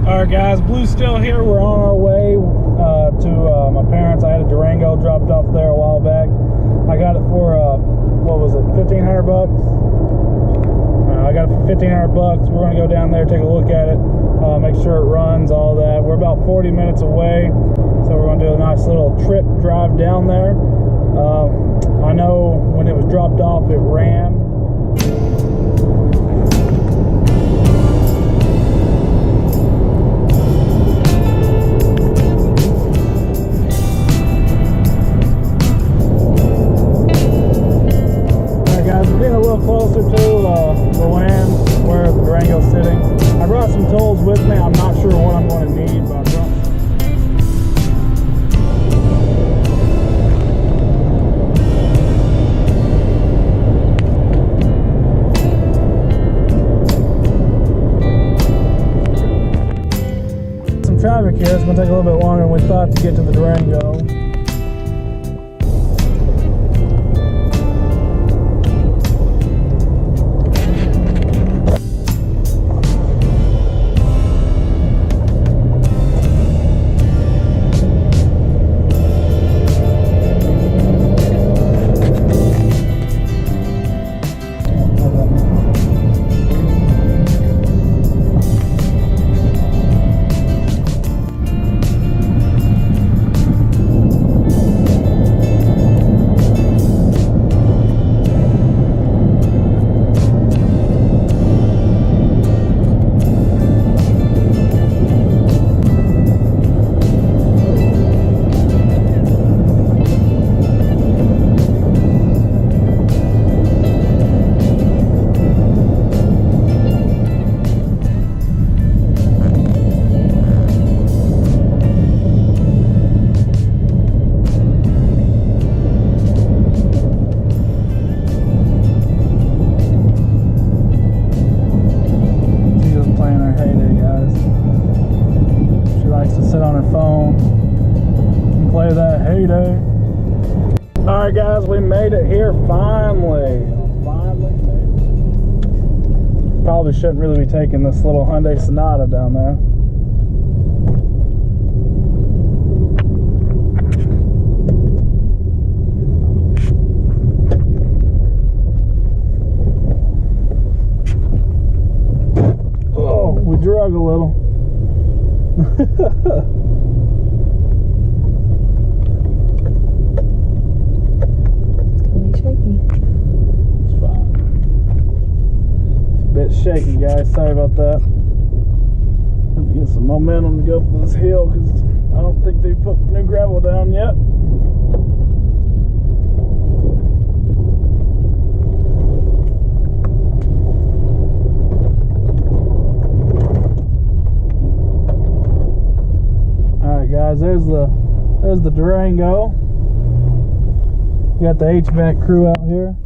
Alright guys, Blue's still here. We're on our way to my parents. I had a Durango dropped off there a while back. I got it for, what was it, 1,500 bucks? I got it for 1,500 bucks. We're going to go down there, take a look at it, make sure it runs, all that. We're about 40 minutes away, so we're going to do a nice little trip drive down there. I know when it was dropped off, it ran. Closer to the land where the Durango's sitting. I brought some tools with me. I'm not sure what I'm going to need, but I brought some traffic here. It's going to take a little bit longer than we thought to get to the Durango. Alright guys, we made it here finally. Probably shouldn't really be taking this little Hyundai Sonata down there. Oh, we drug a little. Shaky, guys. Sorry about that. Have to get some momentum to go for this hill because I don't think they put new gravel down yet. Alright guys, there's the Durango. We got the HVAC crew out here.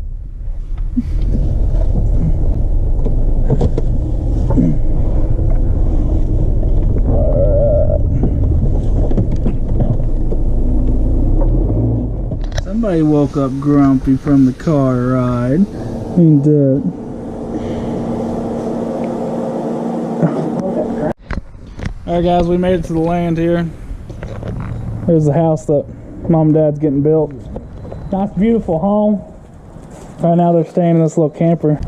Somebody woke up grumpy from the car ride. And alright guys, we made it to the land here. There's the house that Mom and Dad's getting built. Nice beautiful home. Right now they're staying in this little camper.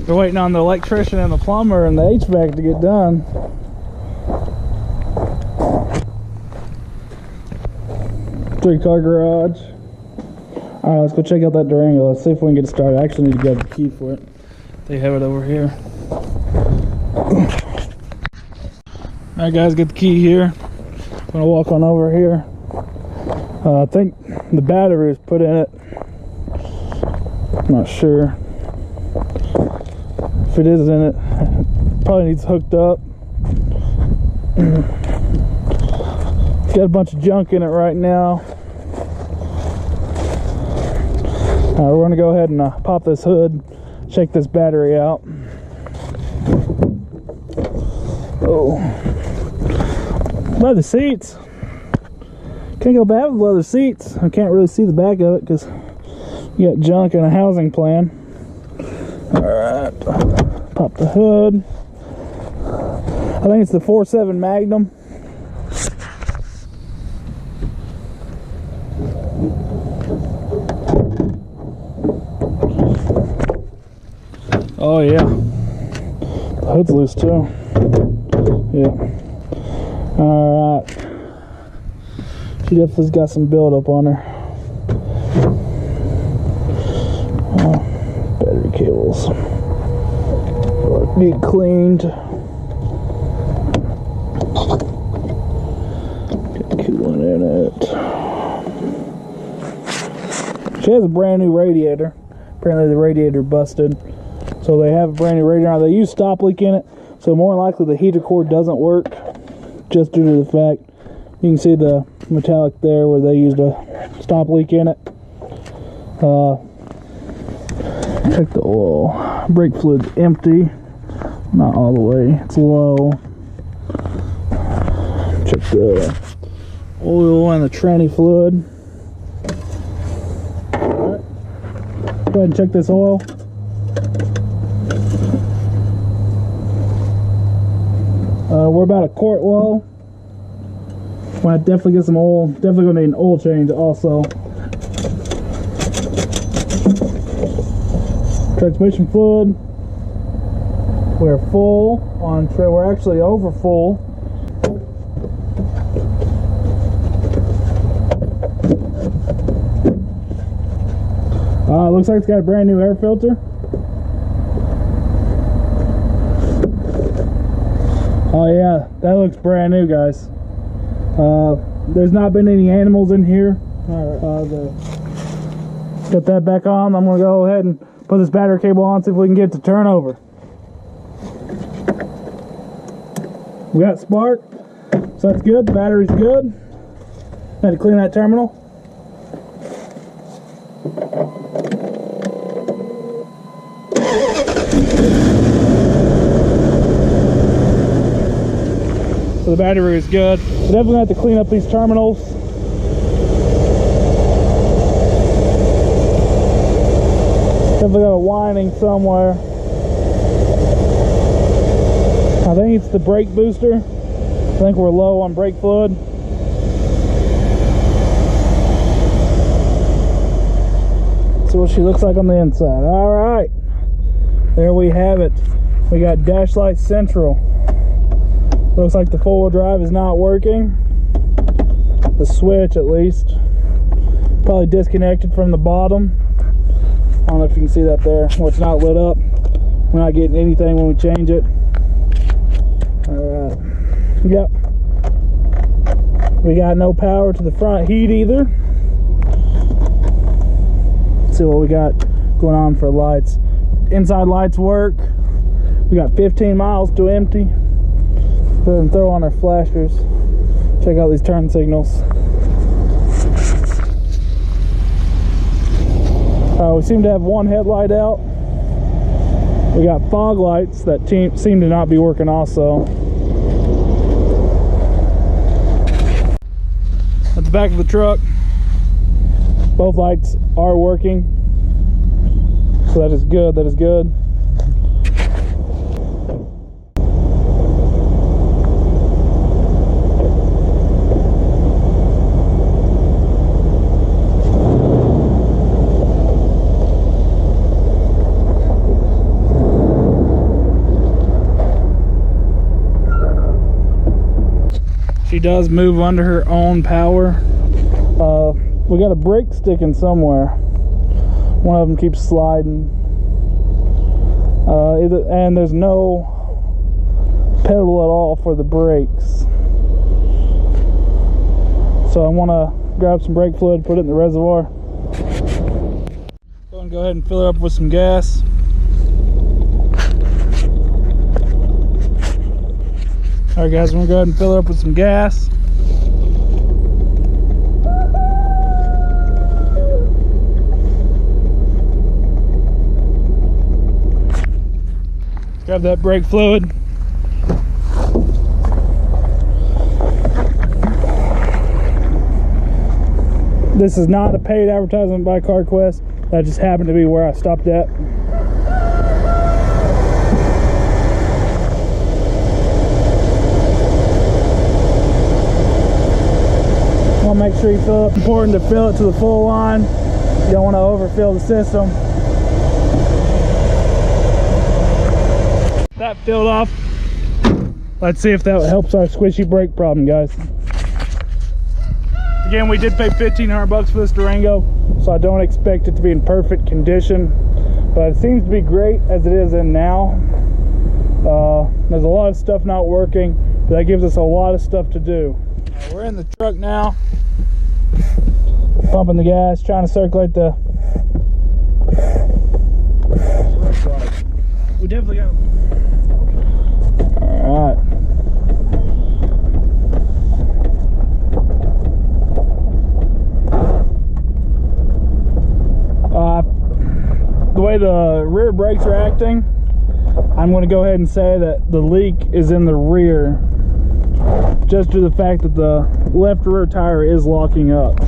They're waiting on the electrician and the plumber and the HVAC to get done. Three-car garage. Alright, let's go check out that Durango. Let's see if we can get it started. I actually need to grab the key for it. They have it over here. Alright guys, get the key here. I'm gonna walk on over here. I think the battery is put in it. I'm not sure. If it is in it, probably needs hooked up. It's got a bunch of junk in it right now. We're going to go ahead and pop this hood, check this battery out. Oh, leather seats. Can't go bad with leather seats. I can't really see the back of it because you got junk and a housing plan. All right, pop the hood. I think it's the 4.7 Magnum. Oh yeah, the hood's loose too. Yeah. All right. She definitely got some buildup on her. Battery cables need cleaned. Get coolant in it. She has a brand new radiator. Apparently the radiator busted. So they have a brand new radiator. They use stop leak in it. So more than likely the heater core doesn't work. Just due to the fact you can see the metallic there where they used a stop leak in it. Check the oil. Brake fluid's empty. Not all the way. It's low. Check the oil and the tranny fluid. Alright. Go ahead and check this oil. We're about a quart low. Might definitely get some oil. Definitely gonna need an oil change also. Transmission fluid. We're full on tray. We're actually over full. Looks like it's got a brand new air filter. Oh yeah, that looks brand new, guys. There's not been any animals in here. Get that back on. I'm gonna go ahead and put this battery cable on, see if we can get it to turn over. We got spark, so that's good. The battery's good. Had to clean that terminal. So the battery is good. We definitely have to clean up these terminals. Definitely got a winding somewhere. I think it's the brake booster. I think we're low on brake fluid. See what she looks like on the inside. All right, there we have it. We got dash light central. Looks like the four-wheel drive is not working. The switch, at least. Probably disconnected from the bottom. I don't know if you can see that there. Well, it's not lit up. We're not getting anything when we change it. Alright. Yep. We got no power to the front heat either. Let's see what we got going on for lights. Inside lights work. We got 15 miles to empty. Go ahead and throw on our flashers. Check out these turn signals. We seem to have one headlight out. We got fog lights that seem to not be working also. At the back of the truck, both lights are working. So that is good, that is good. She does move under her own power. We got a brake sticking somewhere. One of them keeps sliding. And there's no pedal at all for the brakes. So I want to grab some brake fluid, put it in the reservoir. Go ahead and fill her up with some gas. Alright guys, we're going to go ahead and fill her up with some gas. Grab that brake fluid. This is not a paid advertisement by CarQuest. That just happened to be where I stopped at. Want to make sure you fill it. Important to fill it to the full line. You don't want to overfill the system. That filled off. Let's see if that helps our squishy brake problem, guys. Again, we did pay $1,500 for this Durango, so I don't expect it to be in perfect condition, but it seems to be great as it is in now. There's a lot of stuff not working, but that gives us a lot of stuff to do. We're in the truck now, pumping the gas, trying to circulate the... We definitely got... Alright. The way the rear brakes are acting, I'm going to go ahead and say that the leak is in the rear, just due to the fact that the left rear tire is locking up.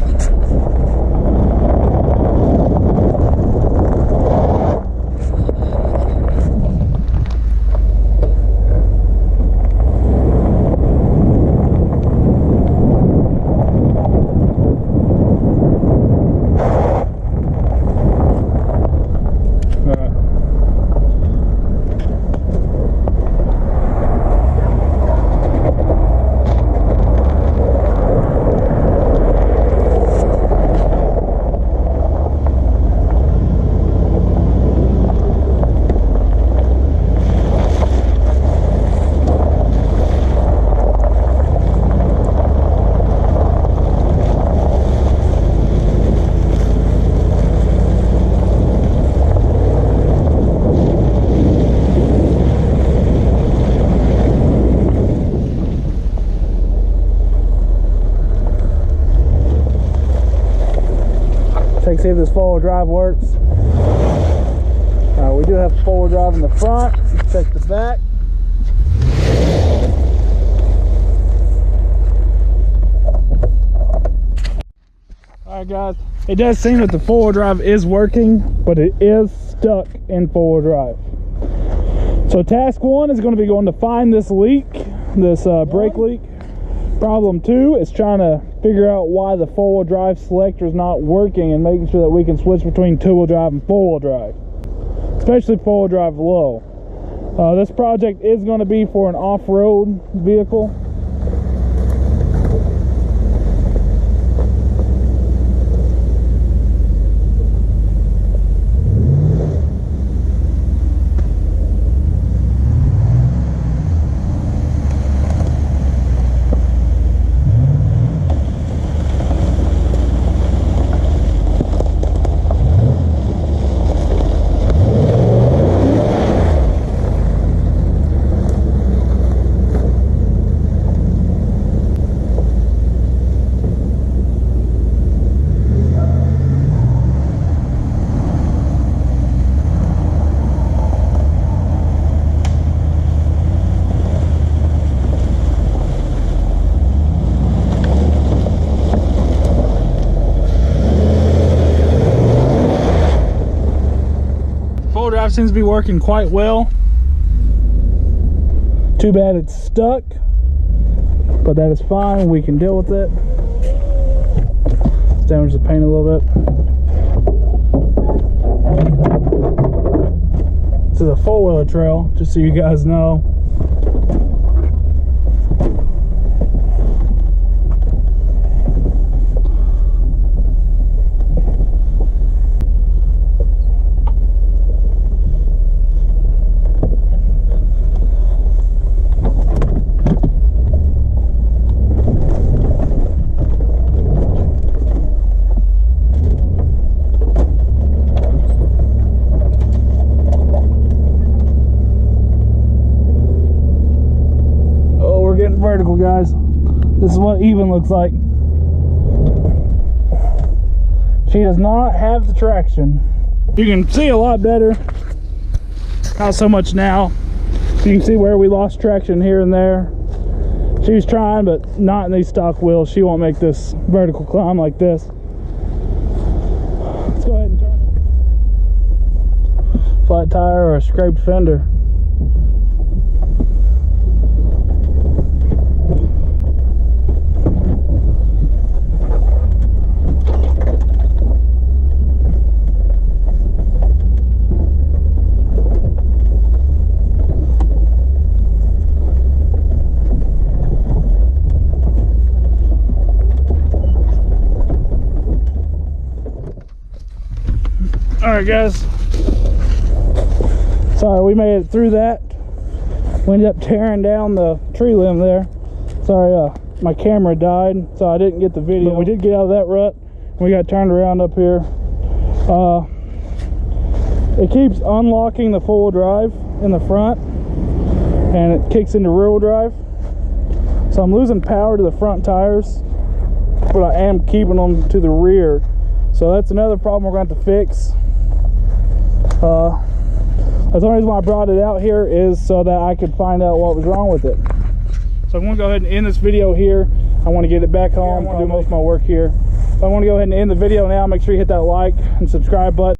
Check, see if this four-wheel drive works. We do have four-wheel drive in the front. Check the back. Alright guys, it does seem that the four-wheel drive is working, but it is stuck in four-wheel drive. So task one is going to be going to find this leak, this brake leak. Problem two is trying to figure out why the four-wheel drive selector is not working and making sure that we can switch between two-wheel drive and four-wheel drive, especially four-wheel drive low. This project is going to be for an off-road vehicle. Drive seems to be working quite well. Too bad it's stuck, but that is fine. We can deal with it. Let's damage the paint a little bit. This is a four-wheeler trail, just so you guys know. Vertical, guys. This is what even looks like. She does not have the traction. You can see a lot better. Not so much now. You can see where we lost traction here and there. She was trying, but not in these stock wheels. She won't make this vertical climb like this. Let's go ahead and turn it. Flat tire or a scraped fender. Alright guys, sorry we made it through that. We ended up tearing down the tree limb there. Sorry, my camera died, so I didn't get the video. But we did get out of that rut. We got turned around up here. It keeps unlocking the full drive in the front, and it kicks into rear wheel drive. So I'm losing power to the front tires, but I am keeping them to the rear. So that's another problem we're going to have to fix. That's the only reason why I brought it out here is so that I could find out what was wrong with it. So I'm going to go ahead and end this video here. I want to get it back home. I want to do most of my work here. So I want to go ahead and end the video now. Make sure you hit that like and subscribe button.